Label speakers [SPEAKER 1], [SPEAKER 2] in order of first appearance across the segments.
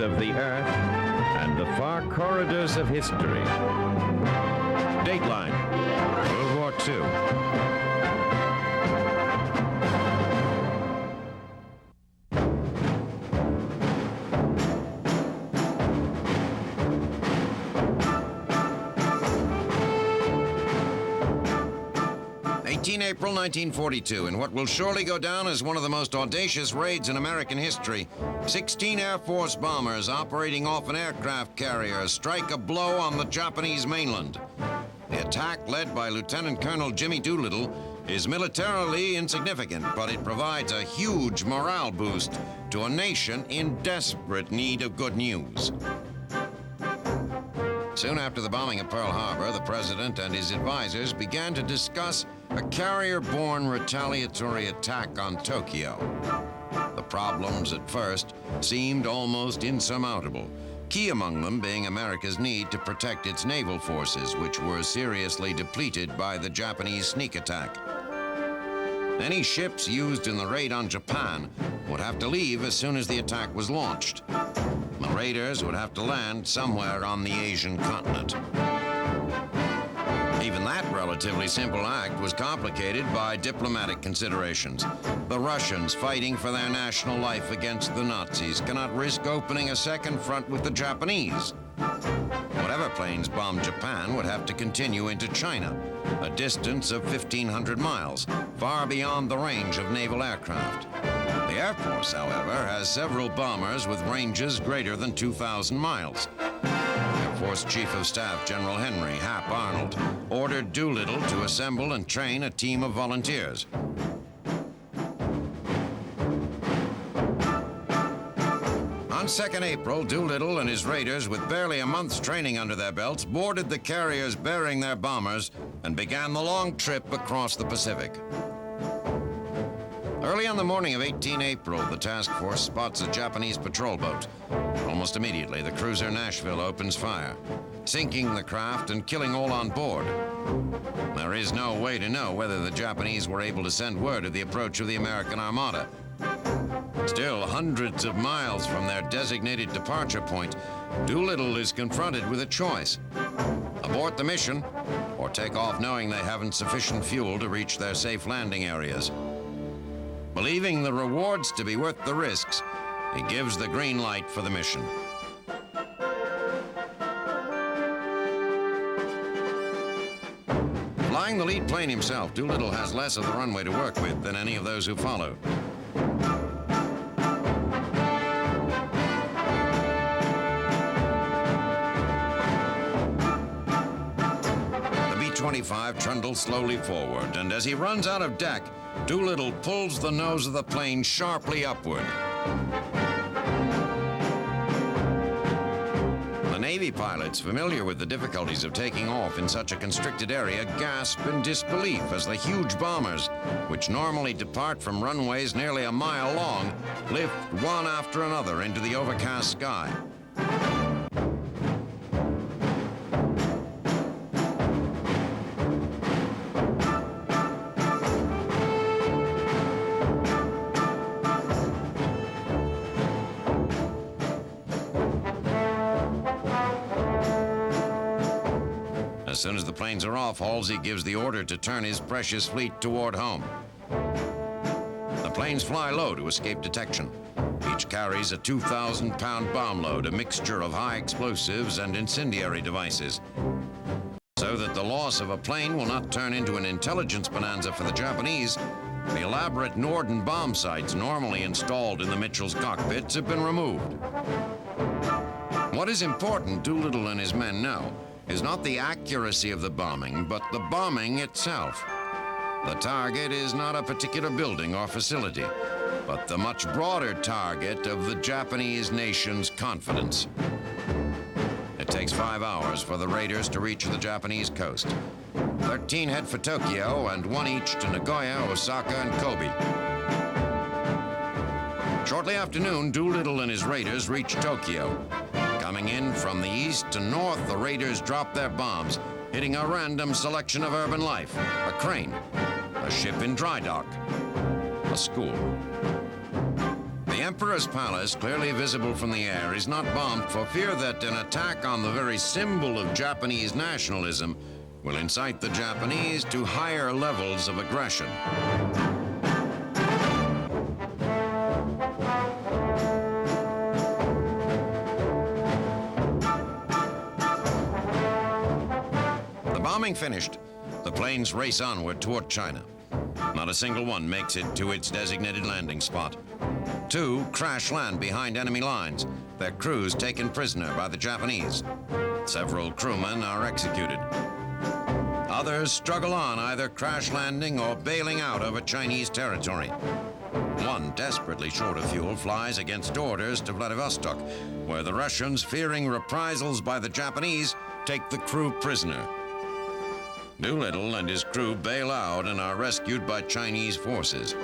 [SPEAKER 1] depths of the earth and the far corridors of history. Dateline, World War II.
[SPEAKER 2] 18 April 1942, in what will surely go down as one of the most audacious raids in American history, 16 Air Force bombers operating off an aircraft carrier strike a blow on the Japanese mainland. The attack, led by Lieutenant Colonel Jimmy Doolittle, is militarily insignificant, but it provides a huge morale boost to a nation in desperate need of good news. Soon after the bombing of Pearl Harbor, the president and his advisors began to discuss a carrier-borne retaliatory attack on Tokyo. The problems at first seemed almost insurmountable, key among them being America's need to protect its naval forces, which were seriously depleted by the Japanese sneak attack. Any ships used in the raid on Japan would have to leave as soon as the attack was launched. The raiders would have to land somewhere on the Asian continent. Even that relatively simple act was complicated by diplomatic considerations. The Russians, fighting for their national life against the Nazis, cannot risk opening a second front with the Japanese. Whatever planes bombed Japan would have to continue into China, a distance of 1,500 miles, far beyond the range of naval aircraft. The Air Force, however, has several bombers with ranges greater than 2,000 miles. Air Force Chief of Staff General Henry Hap Arnold ordered Doolittle to assemble and train a team of volunteers. On 2nd April, Doolittle and his raiders, with barely a month's training under their belts, boarded the carriers bearing their bombers and began the long trip across the Pacific. Early on the morning of 18 April, the task force spots a Japanese patrol boat. Almost immediately, the cruiser Nashville opens fire, sinking the craft and killing all on board. There is no way to know whether the Japanese were able to send word of the approach of the American Armada. Still, hundreds of miles from their designated departure point, Doolittle is confronted with a choice: abort the mission or take off knowing they haven't sufficient fuel to reach their safe landing areas. Believing the rewards to be worth the risks, he gives the green light for the mission. Flying the lead plane himself, Doolittle has less of the runway to work with than any of those who followed. The B-25 trundles slowly forward, and as he runs out of deck, Doolittle pulls the nose of the plane sharply upward. The Navy pilots, familiar with the difficulties of taking off in such a constricted area, gasp in disbelief as the huge bombers, which normally depart from runways nearly a mile long, lift one after another into the overcast sky. As soon as the planes are off, Halsey gives the order to turn his precious fleet toward home. The planes fly low to escape detection. Each carries a 2,000-pound bomb load, a mixture of high explosives and incendiary devices. So that the loss of a plane will not turn into an intelligence bonanza for the Japanese, the elaborate Norden bomb sights normally installed in the Mitchell's cockpits have been removed. What is important, Doolittle and his men know, is not the accuracy of the bombing, but the bombing itself. The target is not a particular building or facility, but the much broader target of the Japanese nation's confidence. It takes 5 hours for the raiders to reach the Japanese coast. 13 head for Tokyo and 1 each to Nagoya, Osaka, and Kobe. Shortly after noon, Doolittle and his raiders reach Tokyo. Coming in from the east to north, the raiders drop their bombs, hitting a random selection of urban life: a crane, a ship in dry dock, a school. The Emperor's Palace, clearly visible from the air, is not bombed for fear that an attack on the very symbol of Japanese nationalism will incite the Japanese to higher levels of aggression. The bombing finished, the planes race onward toward China. Not a single one makes it to its designated landing spot. 2 crash land behind enemy lines, their crews taken prisoner by the Japanese. Several crewmen are executed. Others struggle on, either crash landing or bailing out over Chinese territory. One, desperately short of fuel, flies against orders to Vladivostok, where the Russians, fearing reprisals by the Japanese, take the crew prisoner. Doolittle and his crew bail out and are rescued by Chinese forces.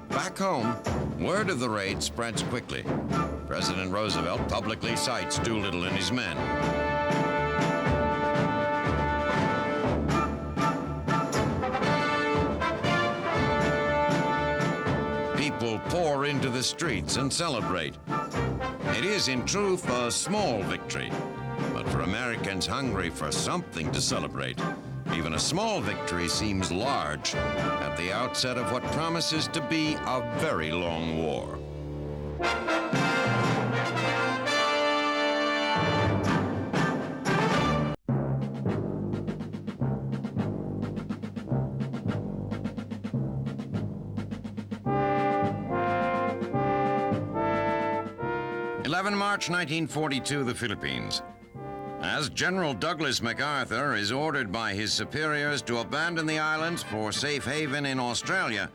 [SPEAKER 2] Back home, word of the raid spreads quickly. President Roosevelt publicly cites Doolittle and his men. People pour into the streets and celebrate. It is, in truth, a small victory. But for Americans hungry for something to celebrate, even a small victory seems large at the outset of what promises to be a very long war. March 1942, the Philippines. As General Douglas MacArthur is ordered by his superiors to abandon the islands for safe haven in Australia,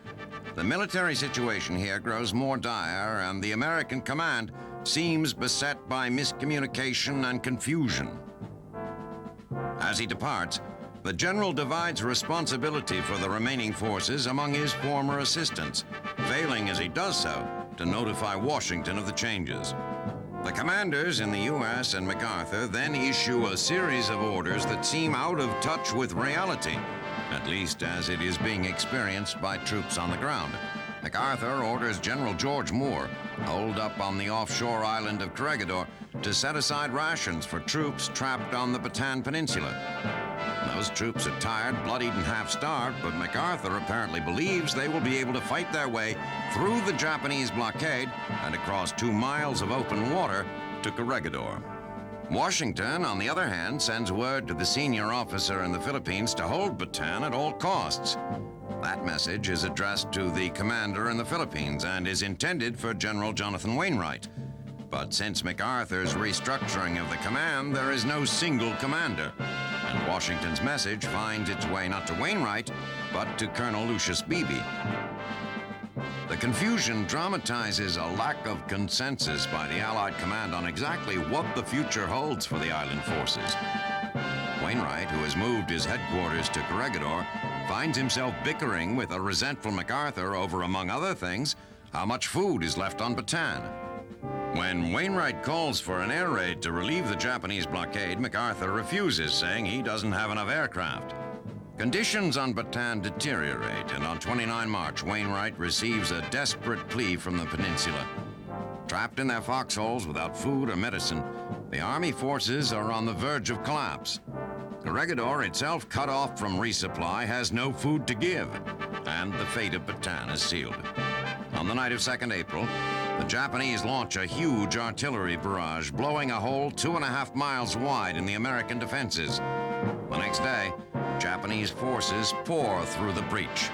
[SPEAKER 2] the military situation here grows more dire, and the American command seems beset by miscommunication and confusion. As he departs, the general divides responsibility for the remaining forces among his former assistants, failing as he does so to notify Washington of the changes. The commanders in the U.S. and MacArthur then issue a series of orders that seem out of touch with reality, at least as it is being experienced by troops on the ground. MacArthur orders General George Moore, holed up on the offshore island of Corregidor, to set aside rations for troops trapped on the Bataan Peninsula. Those troops are tired, bloodied, and half-starved, but MacArthur apparently believes they will be able to fight their way through the Japanese blockade and across 2 miles of open water to Corregidor. Washington, on the other hand, sends word to the senior officer in the Philippines to hold Bataan at all costs. That message is addressed to the commander in the Philippines and is intended for General Jonathan Wainwright. But since MacArthur's restructuring of the command, there is no single commander, and Washington's message finds its way not to Wainwright, but to Colonel Lucius Beebe. The confusion dramatizes a lack of consensus by the Allied command on exactly what the future holds for the island forces. Wainwright, who has moved his headquarters to Corregidor, finds himself bickering with a resentful MacArthur over, among other things, how much food is left on Bataan. When Wainwright calls for an air raid to relieve the Japanese blockade, MacArthur refuses, saying he doesn't have enough aircraft. Conditions on Bataan deteriorate, and on 29 March, Wainwright receives a desperate plea from the peninsula. Trapped in their foxholes without food or medicine, the Army forces are on the verge of collapse. Corregidor, itself cut off from resupply, has no food to give, and the fate of Bataan is sealed. On the night of 2nd April, the Japanese launch a huge artillery barrage, blowing a hole 2.5 miles wide in the American defenses. The next day, Japanese forces pour through the breach.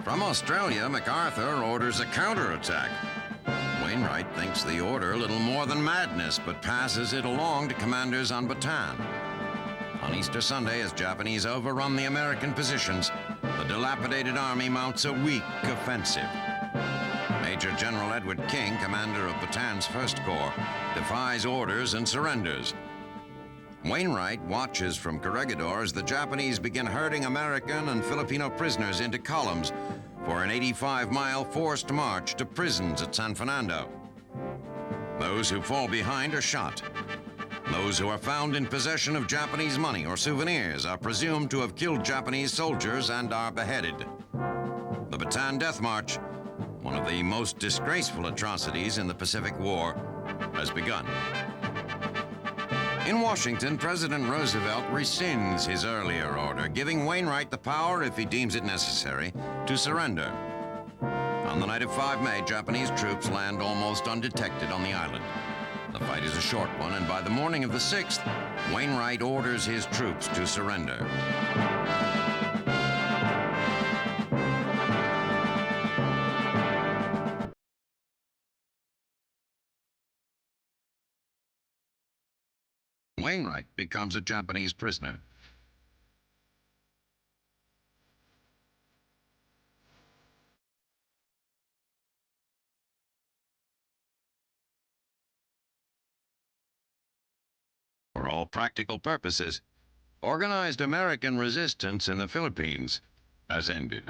[SPEAKER 2] From Australia, MacArthur orders a counterattack. Wainwright thinks the order little more than madness, but passes it along to commanders on Bataan. On Easter Sunday, as Japanese overrun the American positions, the dilapidated army mounts a weak offensive. Major General Edward King, commander of Bataan's 1st Corps, defies orders and surrenders. Wainwright watches from Corregidor as the Japanese begin herding American and Filipino prisoners into columns for an 85-mile forced march to prisons at San Fernando. Those who fall behind are shot. Those who are found in possession of Japanese money or souvenirs are presumed to have killed Japanese soldiers and are beheaded. The Bataan Death March, one of the most disgraceful atrocities in the Pacific War, has begun. In Washington, President Roosevelt rescinds his earlier order, giving Wainwright the power, if he deems it necessary, to surrender. On the night of 5 May, Japanese troops land almost undetected on the island. The fight is a short one, and by the morning of the 6th, Wainwright orders his troops to surrender. Wainwright becomes a Japanese prisoner. For all practical purposes, organized American resistance in the Philippines has ended.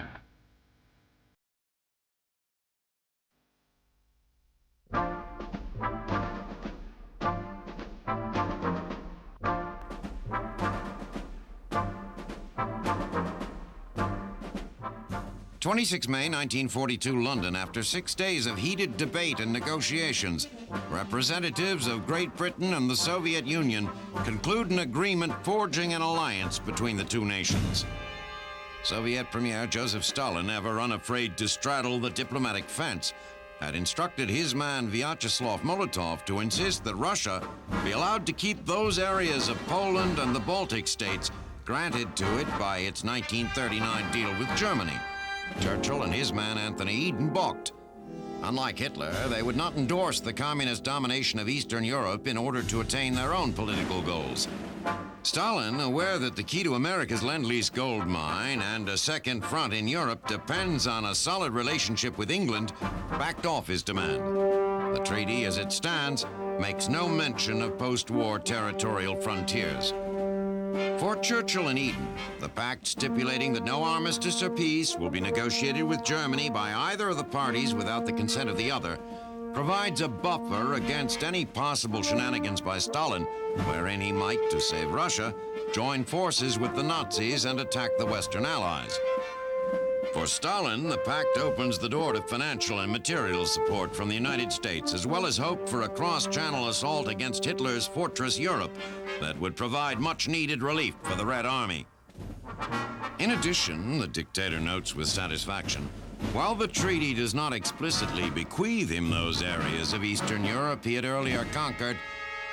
[SPEAKER 2] May 26, 1942, London. After 6 days of heated debate and negotiations, representatives of Great Britain and the Soviet Union conclude an agreement forging an alliance between the two nations. Soviet Premier Joseph Stalin, ever unafraid to straddle the diplomatic fence, had instructed his man Vyacheslav Molotov to insist that Russia be allowed to keep those areas of Poland and the Baltic states granted to it by its 1939 deal with Germany. Churchill and his man Anthony Eden balked. Unlike Hitler, they would not endorse the communist domination of Eastern Europe in order to attain their own political goals. Stalin, aware that the key to America's Lend-Lease gold mine and a second front in Europe depends on a solid relationship with England, backed off his demand. The treaty, as it stands, makes no mention of post-war territorial frontiers. For Churchill and Eden, the pact stipulating that no armistice or peace will be negotiated with Germany by either of the parties without the consent of the other provides a buffer against any possible shenanigans by Stalin, wherein he might, to save Russia, join forces with the Nazis and attack the Western Allies. For Stalin, the pact opens the door to financial and material support from the United States, as well as hope for a cross-channel assault against Hitler's Fortress Europe that would provide much-needed relief for the Red Army. In addition, the dictator notes with satisfaction, while the treaty does not explicitly bequeath him those areas of Eastern Europe he had earlier conquered,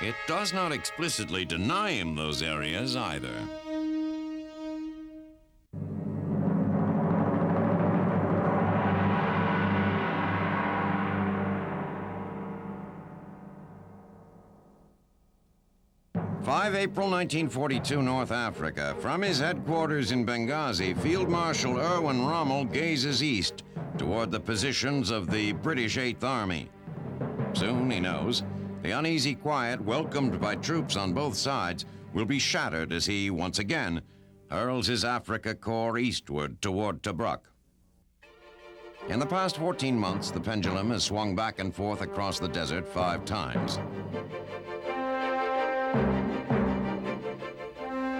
[SPEAKER 2] it does not explicitly deny him those areas either. April 1942, North Africa. From his headquarters in Benghazi, Field Marshal Erwin Rommel gazes east toward the positions of the British Eighth Army. Soon, he knows, the uneasy quiet welcomed by troops on both sides will be shattered as he, once again, hurls his Africa Corps eastward toward Tobruk. In the past 14 months, the pendulum has swung back and forth across the desert 5 times.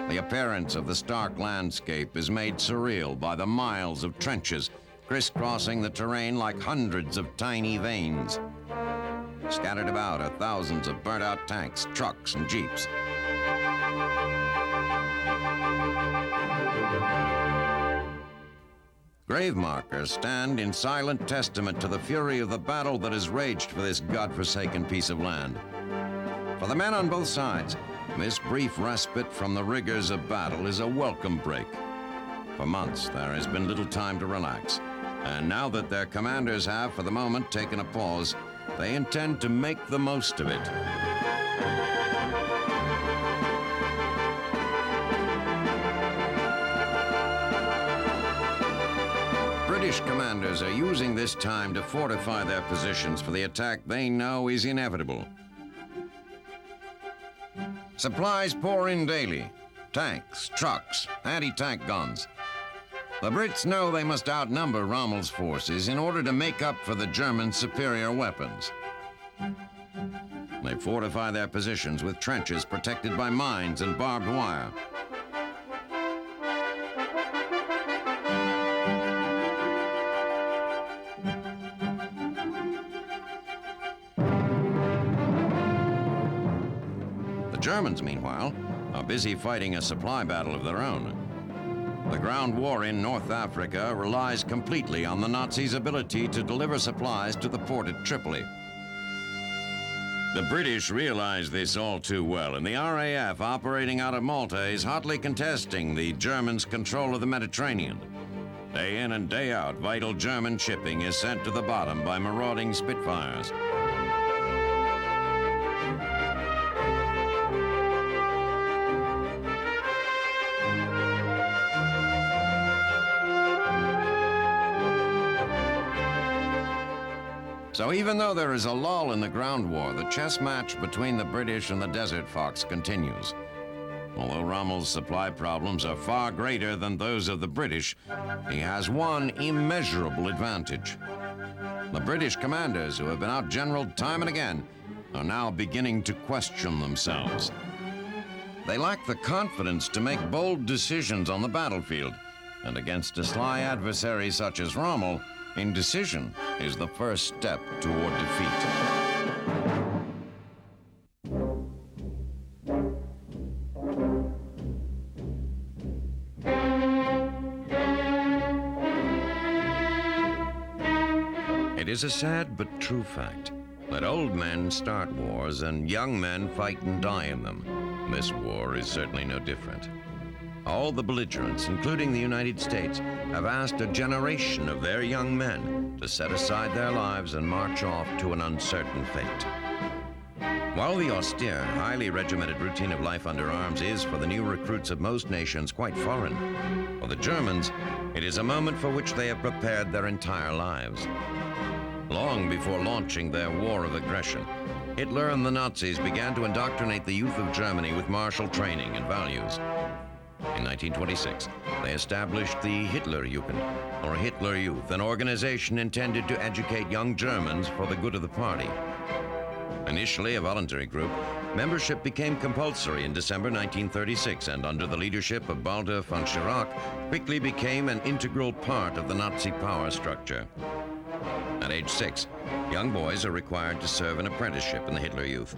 [SPEAKER 2] The appearance of the stark landscape is made surreal by the miles of trenches crisscrossing the terrain like hundreds of tiny veins. Scattered about are thousands of burnt-out tanks, trucks, and jeeps. Grave markers stand in silent testament to the fury of the battle that has raged for this godforsaken piece of land. For the men on both sides, this brief respite from the rigors of battle is a welcome break. For months, there has been little time to relax, and now that their commanders have, for the moment, taken a pause, they intend to make the most of it. British commanders are using this time to fortify their positions for the attack they know is inevitable. Supplies pour in daily. Tanks, trucks, anti-tank guns. The Brits know they must outnumber Rommel's forces in order to make up for the Germans' superior weapons. They fortify their positions with trenches protected by mines and barbed wire. Germans, meanwhile, are busy fighting a supply battle of their own. The ground war in North Africa relies completely on the Nazis' ability to deliver supplies to the port at Tripoli. The British realize this all too well, and the RAF operating out of Malta is hotly contesting the Germans' control of the Mediterranean. Day in and day out, vital German shipping is sent to the bottom by marauding Spitfires. So even though there is a lull in the ground war, the chess match between the British and the Desert Fox continues. Although Rommel's supply problems are far greater than those of the British, he has one immeasurable advantage. The British commanders, who have been outgeneraled time and again, are now beginning to question themselves. They lack the confidence to make bold decisions on the battlefield, and against a sly adversary such as Rommel, indecision is the first step toward defeat. It is a sad but true fact that old men start wars and young men fight and die in them. This war is certainly no different. All the belligerents, including the United States, have asked a generation of their young men to set aside their lives and march off to an uncertain fate. While the austere, highly regimented routine of life under arms is, for the new recruits of most nations, quite foreign, for the Germans, it is a moment for which they have prepared their entire lives. Long before launching their war of aggression, Hitler and the Nazis began to indoctrinate the youth of Germany with martial training and values. In 1926, they established the Hitlerjugend, or Hitler Youth, an organization intended to educate young Germans for the good of the party. Initially a voluntary group, membership became compulsory in December 1936, and under the leadership of Baldur von Schirach, quickly became an integral part of the Nazi power structure. At age 6, young boys are required to serve an apprenticeship in the Hitler Youth.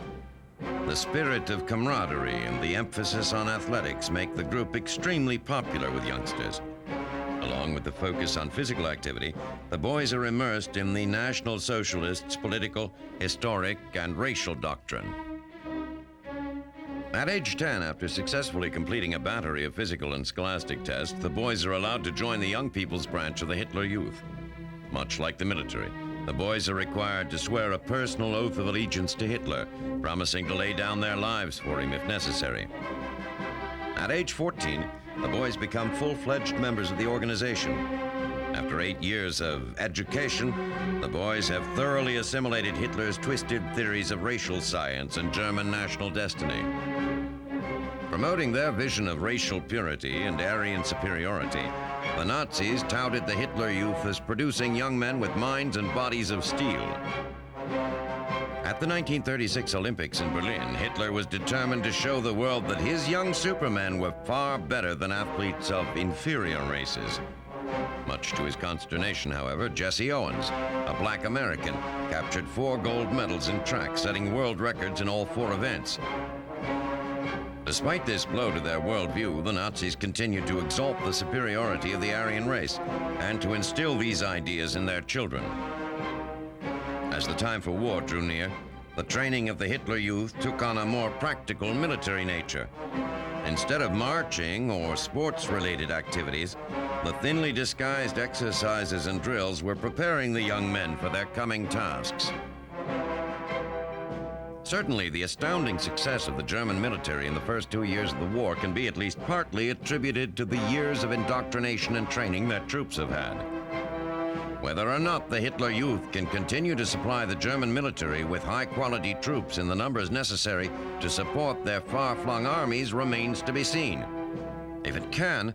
[SPEAKER 2] The spirit of camaraderie and the emphasis on athletics make the group extremely popular with youngsters. Along with the focus on physical activity, the boys are immersed in the National Socialists' political, historic, and racial doctrine. At age 10, after successfully completing a battery of physical and scholastic tests, the boys are allowed to join the young people's branch of the Hitler Youth. Much like the military, the boys are required to swear a personal oath of allegiance to Hitler, promising to lay down their lives for him if necessary. At age 14, the boys become full-fledged members of the organization. After 8 years of education, the boys have thoroughly assimilated Hitler's twisted theories of racial science and German national destiny. Promoting their vision of racial purity and Aryan superiority, the Nazis touted the Hitler Youth as producing young men with minds and bodies of steel. At the 1936 Olympics in Berlin, Hitler was determined to show the world that his young supermen were far better than athletes of inferior races. Much to his consternation, however, Jesse Owens, a black American, captured 4 gold medals in track, setting world records in all 4 events. Despite this blow to their worldview, the Nazis continued to exalt the superiority of the Aryan race and to instill these ideas in their children. As the time for war drew near, the training of the Hitler Youth took on a more practical military nature. Instead of marching or sports-related activities, the thinly disguised exercises and drills were preparing the young men for their coming tasks. Certainly, the astounding success of the German military in the first 2 years of the war can be at least partly attributed to the years of indoctrination and training their troops have had. Whether or not the Hitler Youth can continue to supply the German military with high-quality troops in the numbers necessary to support their far-flung armies remains to be seen. If it can,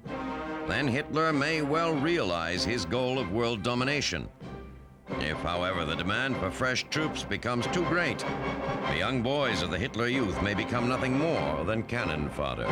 [SPEAKER 2] then Hitler may well realize his goal of world domination. If, however, the demand for fresh troops becomes too great, the young boys of the Hitler Youth may become nothing more than cannon fodder.